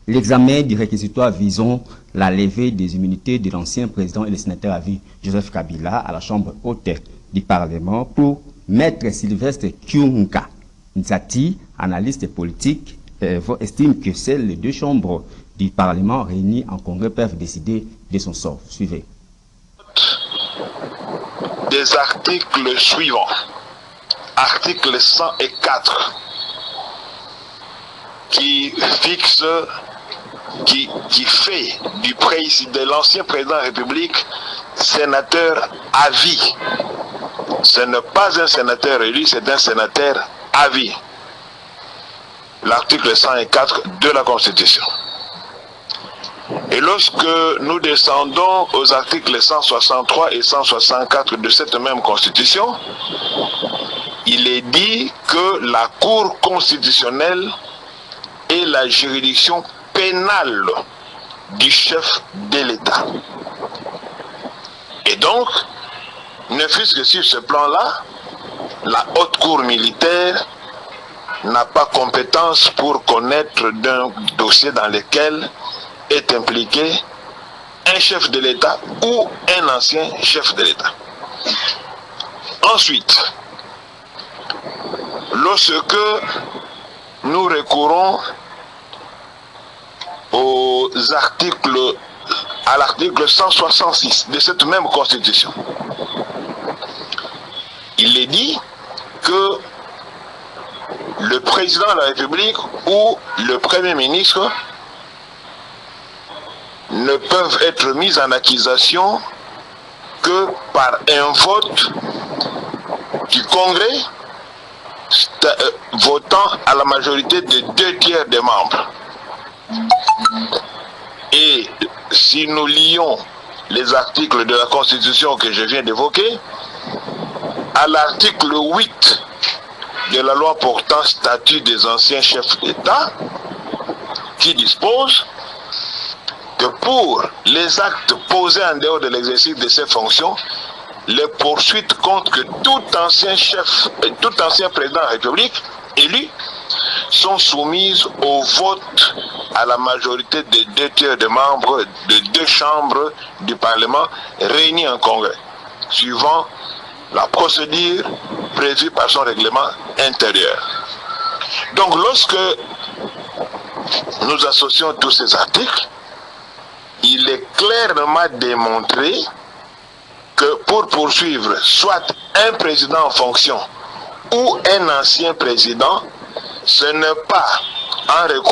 l'examen du réquisitoire visant la levée des immunités de l'ancien président et le sénateur à vie Joseph Kabila à la Chambre haute du Parlement pour Maître Sylvestre Kyunka Nzati, analyste politique, estime que seules les deux chambres du Parlement réunies en congrès peuvent décider de son sort. Suivez. Des articles suivants. Article 104 qui fixe, qui fait du de l'ancien président de la République sénateur à vie. Ce n'est pas un sénateur élu, c'est un sénateur à vie. L'article 104 de la Constitution. Et lorsque nous descendons aux articles 163 et 164 de cette même Constitution, il est dit que la Cour constitutionnelle est la juridiction pénale du chef de l'État. Et donc, ne fût-ce que sur ce plan-là, la haute cour militaire n'a pas compétence pour connaître d'un dossier dans lequel est impliqué un chef de l'État ou un ancien chef de l'État. Ensuite, lorsque nous recourons à l'article 166 de cette même Constitution, il est dit que le président de la République ou le Premier ministre ne peuvent être mis en accusation que par un vote du Congrès votant à la majorité de 2/3 des membres. Et si nous lions les articles de la Constitution que je viens d'évoquer, à l'article 8 de la loi portant statut des anciens chefs d'État, qui dispose que pour les actes posés en dehors de l'exercice de ces fonctions, les poursuites contre tout ancien chef, tout ancien président de la République élu sont soumises au vote à la majorité de 2/3 des membres de 2 chambres du Parlement réunis en congrès, suivant la procédure prévue par son règlement intérieur. Donc lorsque nous associons tous ces articles, il est clairement démontré que pour poursuivre soit un président en fonction ou un ancien président, ce n'est pas en recours